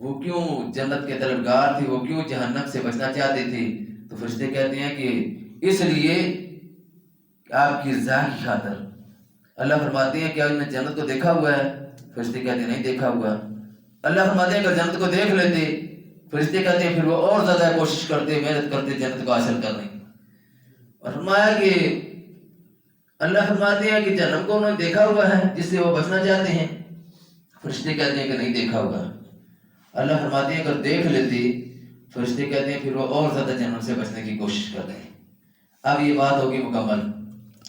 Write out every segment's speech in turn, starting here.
وہ کیوں جنت کے طلبگار تھے، وہ کیوں جہنم سے بچنا چاہتے تھے؟ تو فرشتے کہتے ہیں کہ اس لیے آپ کی رضا کی خاطر۔ اللہ فرماتے ہیں کیا انہوں نے جنت کو دیکھا ہوا ہے؟ فرشتے کہتے ہیں نہیں دیکھا ہوا۔ اللہ فرماتے ہیں اگر جنت کو دیکھ لیتے، فرشتے کہتے ہیں پھر وہ اور زیادہ کوشش کرتے، محنت کرتے جنت کو حاصل کرنے۔ اور فرمایا کہ اللہ فرماتے ہیں کہ جہنم کو انہوں نے دیکھا ہوا ہے جس سے وہ بچنا چاہتے ہیں؟ فرشتے کہتے ہیں کہ نہیں دیکھا ہوگا۔ اللہ فرماتے ہیں اگر دیکھ لیتے، فرشتے کہتے ہیں پھر وہ اور زیادہ جہنم سے بچنے کی کوشش کرتے ہیں۔ اب یہ بات ہوگی مکمل۔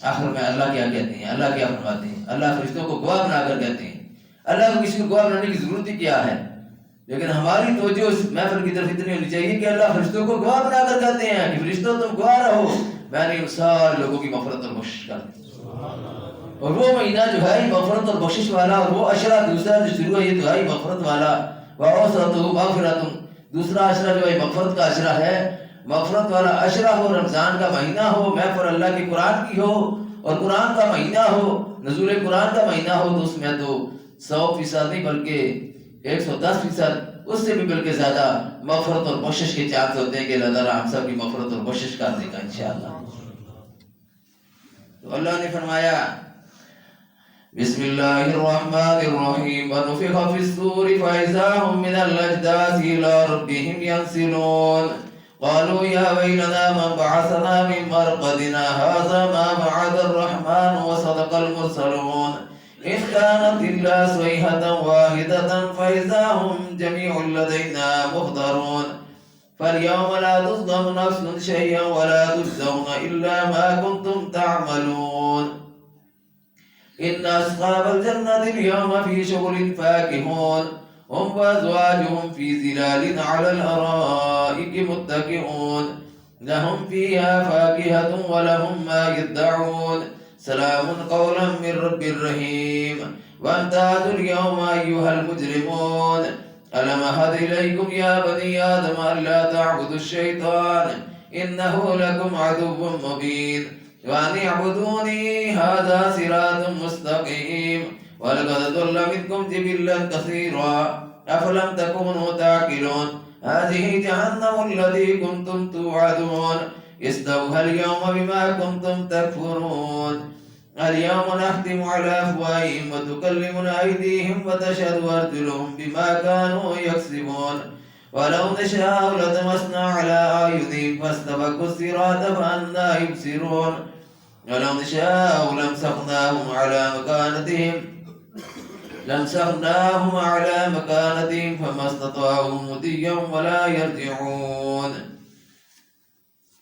آخر میں اللہ کیا کہتے ہیں، اللہ کیا فرماتے ہیں؟ اللہ فرشتوں کو گواہ بنا کر کہتے ہیں۔ اللہ کو کسی کو گواہ بنانے کی ضرورت ہی کیا ہے؟ لیکن ہماری توجہ اس محفل کی طرف اتنی ہونی چاہیے کہ اللہ فرشتوں کو گواہ بنا کر کہتے ہیں کہ فرشتوں تم گواہ رہو، میں نے ان سارے لوگوں کی مغفرت اور بخشش کر دی۔ اور وہ مہینہ جو ہے مغفرت اور بخشش والا، اور وہ عشرہ دوسرا جو شروع ہے یہ تو ہے مغفرت والا، وَأَوْسَطُهُ مَغْفِرَةٌ، دوسرا عشرہ جو ہے مغفرت کا عشرہ ہے، مغفرت والا عشرہ ہو، رمضان کا مہینہ ہو، محفل اللہ کے قرآن کی ہو، اور قرآن کا مہینہ ہو، نزول قرآن کا مہینہ ہو، تو اس میں تو 100% نہیں بلکہ 110%، اس سے بھی بلکہ زیادہ مغفرت اور بخشش کے چانس ہوتے ہیں کہ اللہ تعالیٰ ہم سب کی مغفرت اور بخشش کر دے گا انشاءاللہ۔ تو اللہ نے فرمایا بسم اللہ الرحمن الرحیم وَنُفِخَ فِي الصُّورِ فَإِذَا هُم مِّنَ الْأَجْدَاثِ إِلَىٰ رَبِّهِمْ يَنْسِلُونَ قالوا يا ويلنا من بعثنا من مرقدنا هذا ما وعد الرحمن وصدق المرسلون إن كانت إلا صيحة واحدة فإذا هم جميع لدينا محضرون فاليوم لا تظلم نفس شيئا ولا تجزون إلا ما كنتم تعملون إن أصحاب الجنة اليوم في شغل فاكهون هم وأزواجهم في ظلال على الأرائك متكئون لهم فيها فاكهة ولهم ما يدعون سلام قولا من رب رحيم وامتازوا اليوم أيها المجرمون ألم أعهد إليكم يا بني آدم ألا تعبدوا الشيطان إنه لكم عدو مبين وأن اعبدوني هذا صراط مستقيم ولقد ضل منكم جبلا كثيرا أفلم تكونوا تعقلون هذه جهنم التي كنتم توعدون اصلوها اليوم بما كنتم تكفرون اليوم نختم على أفواههم وتكلمنا أيديهم وتشهد أرجلهم بما كانوا يكسبون ولو نشاء لطمسنا على أعينهم فاستبقوا الصراط فأنى يبصرون ولو نشاء لمسخناهم على مكانتهم فما استطاعوا مضيا ولا يرجعون۔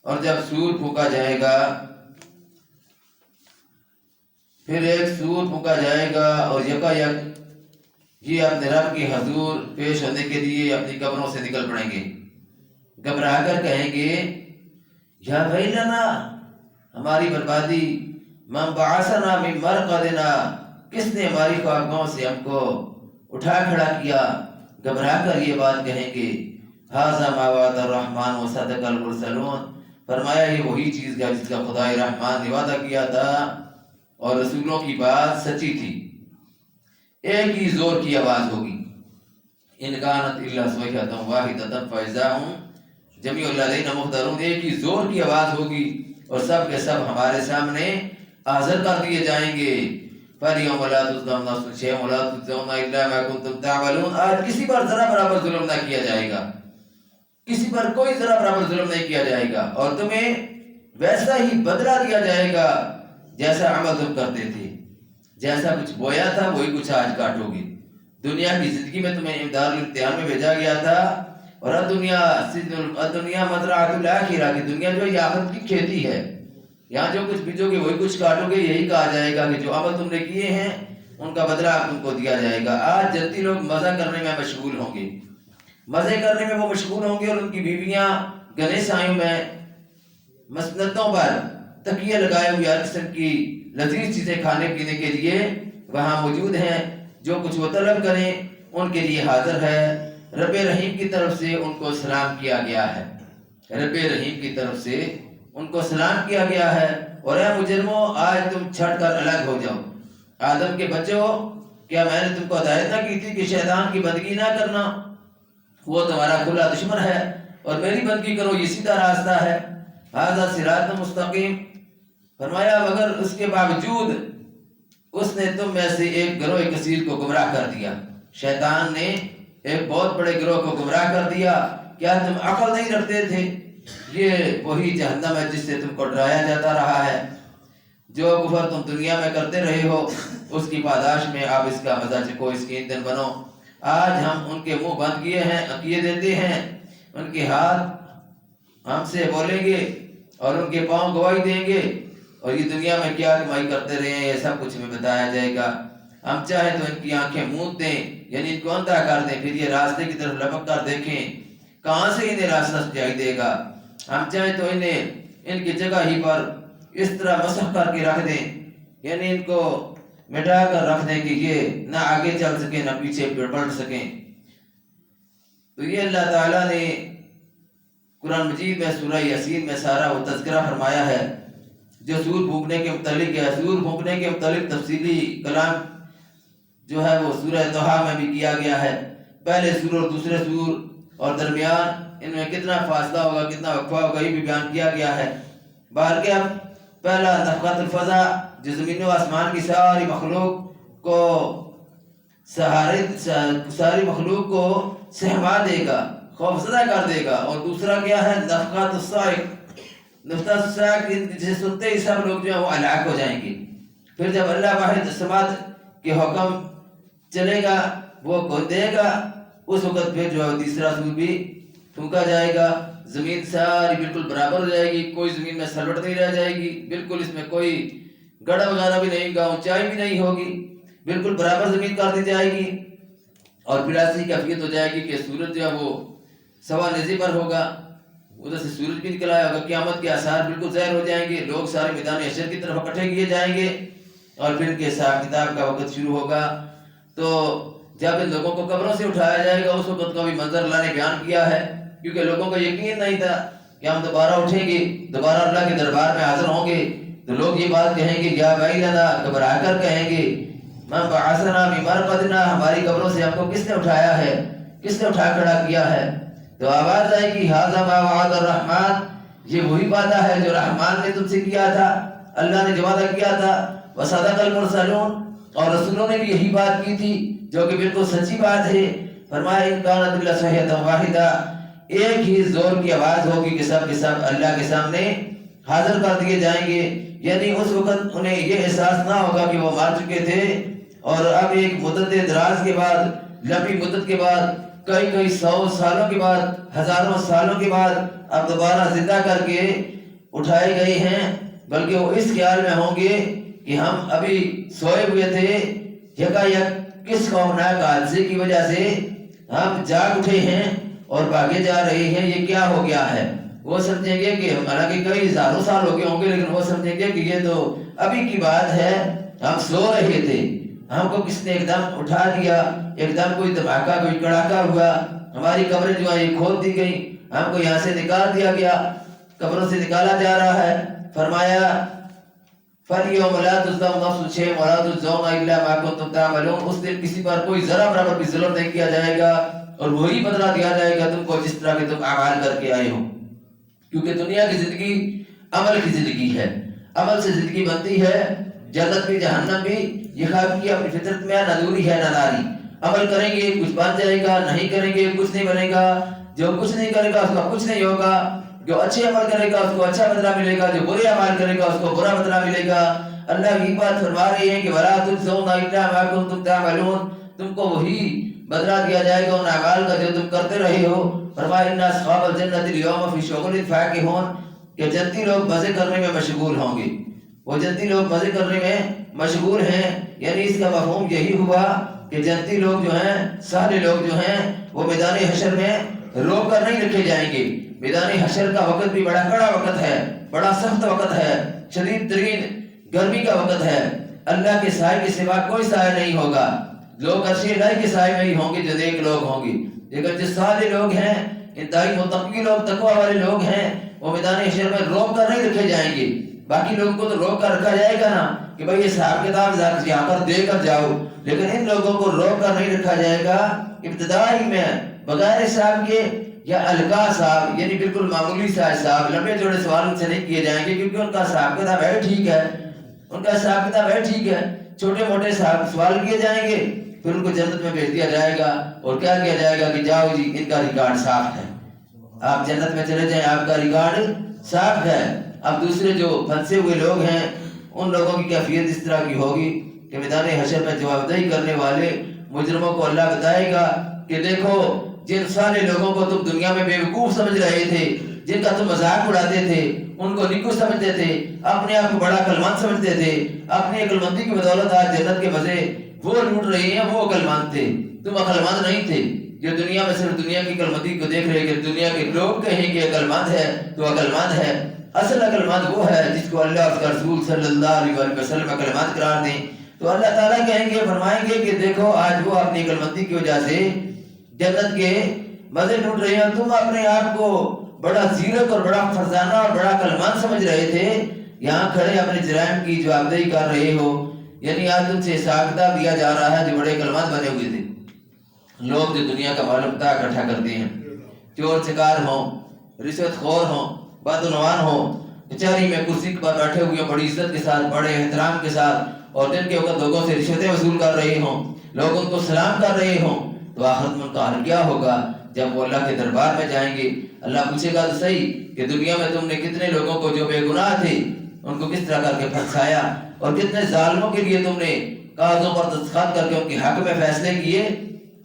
اور جب سور پھونکا جائے گا، پھر ایک سور پھونکا جائے گا اور یکا یک یہ اپنے رب کی حضور پیش ہونے کے لیے اپنی قبروں سے نکل پڑیں گے، گھبرا کر کہیں گے یا ویلنا، ہماری بربادی، من بعثنا من مرقدنا، کس نے ہماری خوابگاہوں سے ہم کو اٹھا کھڑا کیا؟ گھبرا کر یہ بات کہیں گے ھذا ما وعد الرحمن وصدق المرسلون، فرمایا یہ وہی چیز ہے جس کا خدائے رحمان نے وعدہ کیا تھا اور رسولوں کی بات سچی تھی۔ ایک ہی زور کی آواز ہوگی، ان کانت الا صیحۃ واحدۃ فاذا هم جميع الذین محضرون، ایک ہی زور کی آواز ہوگی اور سب کے سب ہمارے سامنے حاضر کر دیے جائیں گے۔ فَالْيَوْمَ لَا تُظْلَمُ نَفْسٌ شَيْئًا وَلَا تُجْزَوْنَ إِلَّا مَا كُنتُمْ تَعْمَلُونَ، آج کسی پر ذرا برابر ظلم نہ کیا جائے گا، کسی پر کوئی ذرا برابر ظلم نہیں کیا جائے گا، اور تمہیں ویسا ہی بدلہ دیا جائے گا جیسا عمل تم کرتے تھے، جیسا کچھ بویا تھا وہی کچھ آج کاٹو گے۔ دنیا کی زندگی میں تمہیں امتحان میں بھیجا گیا تھا، اور دنیا مزرعۃ الآخرہ، کی دنیا جو ہے آخرت کی کھیتی ہے، یہاں جو کچھ بیجو گے وہی کچھ کاٹو گے۔ یہی کہا جائے گا کہ جو عمل تم نے کیے ہیں ان کا بدلہ تم کو دیا جائے گا۔ آج جنتی لوگ مزہ کرنے میں مشغول ہوں گے، مزے کرنے میں وہ مشغول ہوں گے، اور ان کی بیویاں گنے سایوں میں مسندوں پر تکیے لگائے ہوئے ہر قسم کی لذیذ چیزیں کھانے پینے کے لیے وہاں موجود ہیں، جو کچھ وہ طلب کریں ان کے لیے حاضر ہے۔ رب رحیم کی طرف سے ان کو سلام کیا گیا ہے، رب رحیم کی طرف سے ان کو سلام کیا گیا ہے، اور اے مجرموں آج تم چھٹ کر الگ ہو جاؤ۔ آدم کے بچوں، کیا میں نے تم کو ہدایت نہ کی تھی کہ شیطان کی بندگی نہ کرنا؟ وہ تمہارا کھلا دشمن ہے، اور میری بندگی کرو، یہ سیدھا راستہ ہے، ھذا صراط مستقیم۔ فرمایا مگر اس کے باوجود اس نے تم میں سے ایک گروہ کثیر کو گمراہ کر دیا، شیطان نے ایک بہت بڑے گروہ کو گمراہ کر دیا۔ کیا تم عقل نہیں رکھتے تھے؟ یہ وہی جہنم ہے جس سے تم کو ڈرایا جاتا رہا ہے۔ جو کفر تم دنیا میں کرتے رہے ہو اس کی پاداش میں آپ اس کا مزہ چکھو، اس کی ایندھن بنو۔ آج ہم ان کے منہ بند کیے دیتے ہیں، ان کے ہاتھ ہم سے بولیں گے اور ان کے پاؤں گواہی دیں گے، اور یہ دنیا میں کیا کمائی کرتے رہے ہیں یہ سب کچھ ہمیں بتایا جائے گا۔ ہم چاہیں تو ان کی آنکھیں موند دیں، یعنی ان کو اندھا کر دیں، پھر یہ راستے کی طرف لپک کر دیکھیں کہاں سے انہیں راستہ سجائی دے گا۔ ہم چاہیں تو انہیں ان کی جگہ ہی پر اس طرح مسح کر کے رکھ دیں، یعنی ان کو مٹا کر رکھ دیں کہ یہ نہ آگے چل سکیں نہ پیچھے بڑھ سکیں۔ تو یہ اللہ تعالیٰ نے قرآن مجید میں سورہ یاسین میں سارا وہ تذکرہ فرمایا ہے جو سور پھونکنے کے متعلق ہے۔ سور پھونکنے کے متعلق تفصیلی کلام جو ہے وہ سورہ طٰہٰ میں بھی کیا گیا ہے۔ پہلے سور اور دوسرے سور اور درمیان ان میں کتنا فاصلہ ہوگا، کتنا وقفہ ہوگا، یہ بھی بیان کیا گیا ہے۔ بہر کے اب پہلا نفخۃ الفزع جو زمین و آسمان کی ساری مخلوق کو سہما دے گا، خوف زدہ کر دے گا، اور دوسرا کیا ہے نفخۃ الصاعق، نفخۃ الصاعق جسے سنتے ہی سب لوگ جو ہیں وہ ہلاک ہو جائیں گے۔ پھر جب اللہ واحد الصمد کے حکم چلے گا وہ دے گا، اس وقت پھر جو ہے تیسرا سور بھی پھونکا جائے گا، زمین ساری بالکل برابر ہو جائے گی، کوئی زمین میں سلوٹ نہیں رہ جائے گی، بالکل اس میں کوئی گڑھا وغیرہ بھی نہیں ہوگا، اونچائی بھی نہیں ہوگی، بالکل برابر زمین کر دی جائے گی۔ اور پھر ایسی کیفیت ہو جائے گی کہ سورج جو ہے وہ سوا نظر پر ہوگا، ادھر سے سورج بھی نکل آئے ہوگا، قیامت کے آثار بالکل ظاہر ہو جائیں گے، لوگ سارے میدان حشر کی طرف اکٹھے کیے جائیں گے، اور پھر ان کے حساب کتاب کا وقت شروع ہوگا۔ تو جب ان لوگوں کو قبروں سے اٹھایا جائے گا اس وقت کا بھی منظر اللہ نے بیان کیا ہے، کیونکہ لوگوں کو یقین نہیں تھا کہ ہم دوبارہ اٹھیں گے، دوبارہ اللہ کے دربار میں حاضر ہوں گے، تو لوگ یہ بات کہیں گے یا ویلنا، گھبرا کر کہیں گے من بعثنا من مرقدنا، ہماری قبروں سے ہم کو کس نے اٹھایا ہے، کس نے اٹھا کھڑا کیا ہے؟ تو آواز آئے گی ھذا ما وعد الرحمن، یہ وہی وعدہ ہے جو رحمان نے تم سے کیا تھا، اللہ نے جو وعدہ کیا تھا، وصدق المرسلون، اور رسولوں نے بھی یہی بات کی تھی جو کہ بالکل سچی بات ہے۔ فرمایا ان کانت الا صیحۃ واحدہ، ایک ہی زور کی آواز ہوگی کہ سب کے سب اللہ کے سامنے حاضر کر دیے جائیں گے، یعنی اس وقت انہیں یہ احساس نہ ہوگا کہ وہ مر چکے تھے، اور اب ایک مدت دراز کے بعد، لمبی مدت کے بعد، کئی 100 سالوں کے بعد، ہزاروں سالوں کے بعد اب دوبارہ زندہ کر کے اٹھائے گئے ہیں، بلکہ وہ اس خیال میں ہوں گے کہ ہم ابھی سوئے ہوئے تھے، یکایک کس خوفناک حادثے کی وجہ سے ہم جاگ اٹھے ہیں اور بھاگے جا رہے ہیں، یہ کیا ہو گیا ہے۔ وہ سمجھیں گے کہ حالانکہ کئی ہزاروں سال ہو گئے ہوں گے، لیکن وہ سمجھیں گے کہ یہ تو ابھی کی بات ہے، ہم سو رہے تھے، ہم کو کس نے ایک دم اٹھا دیا، ایک دم کوئی دھماکہ، کوئی کڑاکہ ہوا، ہماری قبریں جو ہیں یہ کھود دی گئیں، ہم کو یہاں سے نکال دیا گیا، قبروں سے نکالا جا رہا ہے۔ فرمایا فَالْيَوْمَ لَا تُظْلَمُ نَفْسٌ شَيْئًا وَلَا تُجْزَوْنَ إِلَّا مَا كُنتُمْ تَعْمَلُونَ، اس دن کسی پر کوئی ذرہ برابر بھی ظلم نہیں کیا جائے گا، اور وہی بدلہ دیا جائے گا تم کو جس طرح کہ تم اعمال کر کے آئے ہو، کیونکہ دنیا کی زندگی عمل کی زندگی ہے، عمل سے زندگی بنتی ہے، جنت بھی جہنم بھی، یہ خواب کی اپنی فطرت میں نہ دوری ہے نہ داری، عمل کریں گے کچھ بن جائے گا، نہیں کریں گے کچھ نہیں بنے گا، جو کچھ نہیں کرے گا اس کا کچھ نہیں ہوگا، جو اچھے عمل کرے گا اس کو اچھا بدلہ ملے گا، جو برے عمل کرے گا اس کو برا بدلہ ملے گا۔ اللہ کی بات فرما رہے ہیں کہ وَلَا تُجْزَوْنَ إِلَّا مَا كُنتُمْ تَعْمَلُونَ، تم کو وہی بدلہ دیا جائے گا ان اعمال کا جو تم کرتے رہے ہو۔ فرمایا إِنَّ أَصْحَابَ الْجَنَّةِ الْيَوْمَ فِي شُغُلٍ فَاكِهُونَ، کہ جنتی لوگ مزے کرنے میں مشغول ہوں گے، وہ جنتی لوگ مزے کرنے میں مشغول ہیں، یعنی اس کا مفہوم یہی ہوا کہ جنتی لوگ جو ہیں، سارے لوگ جو ہیں وہ میدان حشر میں روک کر نہیں رکھے جائیں گے۔ میدان حشر کا وقت بھی بڑا کڑا وقت ہے، بڑا سخت وقت ہے، شدید ترین گرمی کا وقت ہے، اللہ کے سائے کے سوا کوئی سائے نہیں ہوگا، لوگ عرش الہی کے سائے میں ہی ہوں گے جو نیک لوگ ہوں گے، لیکن جو سارے لوگ ہیں، انتہائی متقی لوگ، تقوی والے لوگ ہیں، وہ میدان حشر میں روک کر نہیں رکھے جائیں گے۔ باقی لوگوں کو تو روک کر رکھا جائے گا نا کہ بھئی یہ حساب کتاب یہاں پر دے کر جاؤ، لیکن ان لوگوں کو روک کر نہیں رکھا جائے گا۔ ابتدائی میں بغیر حساب کے یا القا صاحب یعنی بالکل معمولی صاحب لمبے جوڑے سوال ان سے نہیں کیے جائیں گے، کیونکہ ان کا حساب کتاب ہے ٹھیک ہے، ان کا حساب کتاب ہے ٹھیک ہے، چھوٹے موٹے سوال کیے جائیں گے، پھر ان کو جنت میں بھیج دیا جائے گا اور کیا کیا جائے گا کہ جاؤ جی ان کا ریکارڈ صاف ہے، آپ جنت میں چلے جائیں، آپ کا ریکارڈ صاف ہے۔ اب دوسرے جو پھنسے ہوئے لوگ ہیں ان لوگوں کی کیفیت اس طرح کی ہوگی کہ میدان حشر میں جواب دہی کرنے والے مجرموں کو اللہ بتائے گا کہ دیکھو جن سارے لوگوں کو تم دنیا میں بیوقوف سمجھ رہے تھے، جن کا تم مذاق اڑاتے تھے، ان کو نیکو سمجھتے تھے، اپنے آپ کو بڑا عقلمند سمجھتے تھے، اپنی عقلمندی کی بدولت آج جنت کے مزے وہ لوٹ رہے ہیں، وہ عقلمند تھے، تم عقلمند نہیں تھے۔ جو دنیا میں صرف دنیا کی عقلمندی کو دیکھ رہے کہ دنیا کے لوگ کہیں کہ عقلمند ہے تو عقلمند ہے، اصل عقلمند وہ ہے جس کو اللہ اور اس کا رسول صلی اللہ علیہ وسلم عقلمند قرار دیں۔ تو اللہ تعالیٰ کہیں گے، فرمائیں گے کہ دیکھو آج وہ اپنی عقلمندی کی وجہ سے جنت کے مزے لوٹ رہے ہیں، تم اپنے آپ کو بڑا زیرک اور بڑا فرزانہ اور بڑا عقلمند سمجھ رہے تھے، یہاں کھڑے اپنے جرائم کی جوابدہی کر رہے ہو۔ یعنی آج تم سے حساب کتاب دیا جا رہا ہے جو بڑے عقلمند بنے ہوئے تھے۔ لوگ جو دنیا کا مال متاع اکٹھا کرتے ہیں، چور چکار ہوں، رشوت خور ہوں، بدعنوان ہوں، کچہری میں کرسی پر بیٹھے ہوئے بڑی عزت کے ساتھ، بڑے احترام کے ساتھ، اور دن کے وقت لوگوں سے رشوتیں وصول کر رہے ہوں، لوگ ان کو سلام کر رہے ہوں، تو آخرت میں ان کا حال کیا ہوگا؟ جب وہ اللہ کے دربار میں جائیں گے، اللہ پوچھے گا تو صحیح کہ دنیا میں تم نے کتنے لوگوں کو جو بے گناہ تھے ان کو کس طرح کر کے پھنسایا، اور کتنے ظالموں کے لیے تم نے کاغذوں پر دستخط کر کے ان کے حق میں فیصلے کیے۔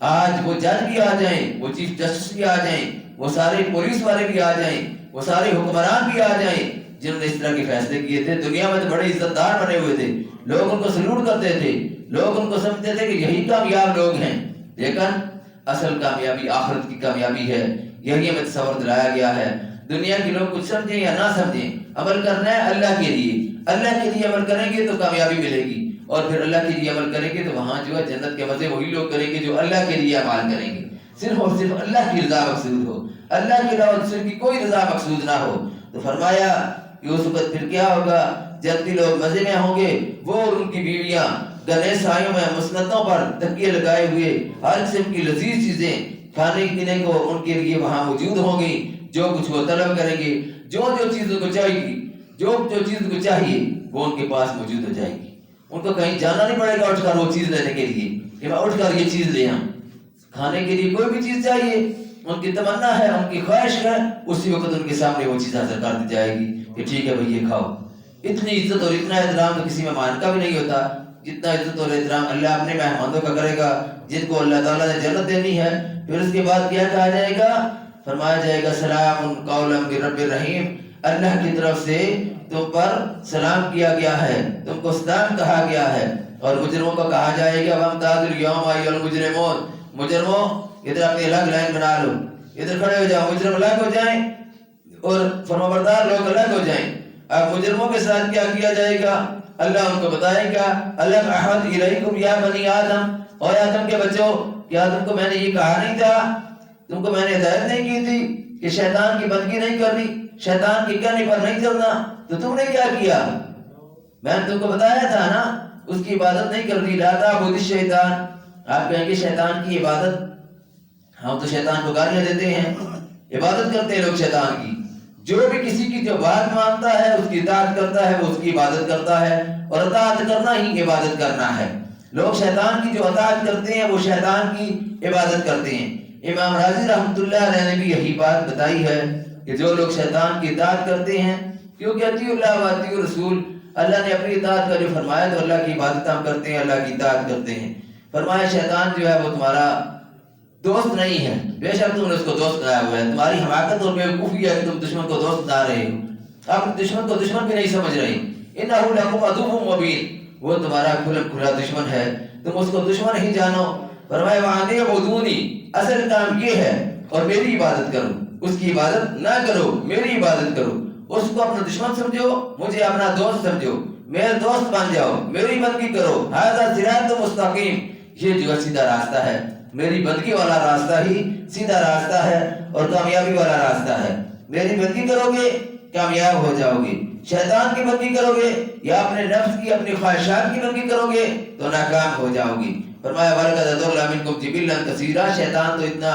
آج وہ جج بھی آ جائیں، وہ چیف جسٹس بھی آ جائیں، وہ سارے پولیس والے بھی آ جائیں، وہ سارے حکمران بھی آ جائیں جنہوں نے اس طرح کے فیصلے کیے تھے۔ دنیا میں تو بڑے عزت دار بنے ہوئے تھے، لوگ ان کو سلوٹ کرتے تھے، لوگ ان کو سمجھتے تھے کہ یہی کامیاب لوگ ہیں، لیکن اصل کامیابی آخرت کی کامیابی ہے۔ یہی ہمیں تصور دلایا گیا ہے۔ دنیا کے لوگ کچھ سمجھیں یا نہ سمجھیں، عمل کرنا ہے اللہ کے لیے، اللہ کے لیے عمل کریں گے تو کامیابی ملے گی، اور پھر اللہ کے لیے عمل کریں گے تو وہاں جو ہے جنت کے مزے وہی لوگ کریں گے جو اللہ کے لیے عمل کریں گے، صرف اور صرف اللہ کی رضا مقصود ہو، اللہ کے علاوہ دوسرے کی کوئی رضا مقصود نہ ہو۔ تو فرمایا کہ اس وقت پھر کیا ہوگا؟ جنتی لوگ مزے میں ہوں گے، وہ اور ان کی بیویاں گنے سایوں میں مسندوں پر تکیے لگائے ہوئے ہر قسم کی لذیذ چیزیں کھانے پینے کو ان کے لیے وہاں موجود ہوں گی، جو کچھ وہ طلب کریں گے، جو چیز کو چاہیے گی، جو چیز کو چاہیے وہ ان کے پاس موجود ہو جائے گی۔ ان کو کہیں جانا نہیں پڑے گا اٹھ کر وہ چیز لینے کے لیے کہ میں اٹھ کر یہ چیز لے آؤں۔ کھانے کے لیے کوئی بھی چیز چاہیے، ان کی تمنا ہے، ان کی خواہش ہے، اسی وقت ان کے سامنے وہ چیز حاصل کر دی جائے گی کہ ٹھیک ہے بھئی یہ کھاؤ۔ اتنی عزت اور اتنا احترام تو کسی مہمان کا بھی نہیں ہوتا جتنا عزت اور احترام اللہ اپنے مہمانوں کا کرے گا جن کو اللہ تعالیٰ نے جنت دینی ہے۔ پھر اس کے بعد کیا کہا جائے گا؟ فرمایا جائے گا سلام قولا من رب الرحیم، اللہ کی طرف سے تم پر سلام کیا گیا ہے، تم کو سلام کہا گیا ہے۔ اور مجرموں کو کہا جائے گا وَامْتَازُوا الْيَوْمَ أَيُّهَا الْمُجْرِمُونَ، مجرموں ادھر اپنی الگ لائن بنا لو، ادھر کھڑے ہو جاؤ، مجرم الگ ہو جائیں اور فرمانبردار لوگ الگ ہو جائیں۔ اب مجرموں کے ساتھ کیا کیا جائے گا؟ اللہ ان کو بتائے گا أَلَمْ أَعْهَدْ إِلَيْكُمْ يَا بَنِي آدم، اور آدم کے بچوں کیا تم کو میں نے یہ کہا نہیں تھا، تم کو میں نے ہدایت نہیں کی تھی کہ شیطان کی بندگی نہیں کرنی، شیطان کی کہنے پر نہیں چلنا، تو تم نے کیا کیا؟ میں نے تم کو بتایا تھا نا اس کی عبادت نہیں کرنی، لا تعبدوا الشیطان۔ آپ کہیں گے شیطان کی عبادت، ہم تو شیطان کو گالیاں دیتے ہیں، عبادت کرتے ہیں لوگ شیطان کی۔ جو بھی کسی کی جو بات مانتا ہے اس کی اطاعت کرتا ہے وہ اس کی عبادت کرتا ہے، اور اطاعت کرنا ہی عبادت کرنا ہے۔ لوگ شیطان کی جو اطاعت کرتے ہیں وہ شیطان کی عبادت کرتے ہیں۔ امام راضی رحمۃ اللہ علیہ نے بھی یہی بات بتائی ہے کہ جو لوگ شیطان کی اطاعت کرتے ہیں، کیونکہ اطیعوا اللہ و اطیعوا الرسول، اللہ نے اپنی اطاعت کا جو فرمایا تو اللہ کی عبادت ہم کرتے ہیں، اللہ کی اطاعت کرتے ہیں۔ فرمایا شیطان جو ہے وہ تمہارا دوست نہیں ہے، بے شک تم نے اس کو دوست بنایا ہوا ہے، تمہاری حماقت اور بیوقوفی ہے کہ تم دشمن کو دوست بنا رہے ہو، اب دشمن کو دشمن بھی نہیں سمجھ رہے۔ انہ لکم عدو مبین، وہ تمہارا کھلا دشمن ہے، تم اس کو دشمن ہی جانو۔ فرمایا وَأَنِ اعْبُدُونِی، اصل کام یہ ہے اور میری عبادت کرو، اس کی عبادت نہ کرو، میری عبادت کرو۔ اس کو اپنا دشمن سمجھو، مجھے اپنا دوست سمجھو، میرے دوست بن جاؤ، میری بندگی کرو۔ ھذا صراط مستقیم، یہ جو سیدھا راستہ ہے، میری بندگی والا راستہ ہی سیدھا راستہ ہے اور کامیابی والا راستہ ہے۔ میری بندگی کرو گے کامیاب ہو جاؤ گے، شیطان کی بندگی کرو گے یا اپنے نفس کی اپنی خواہشات کی بندگی کرو گے تو ناکام ہو جاؤ گی۔ فرمایا وَلَقَدْ أَضَلَّ مِنْكُمْ جِبِلًّا كَثِيرًا، شیطان تو اتنا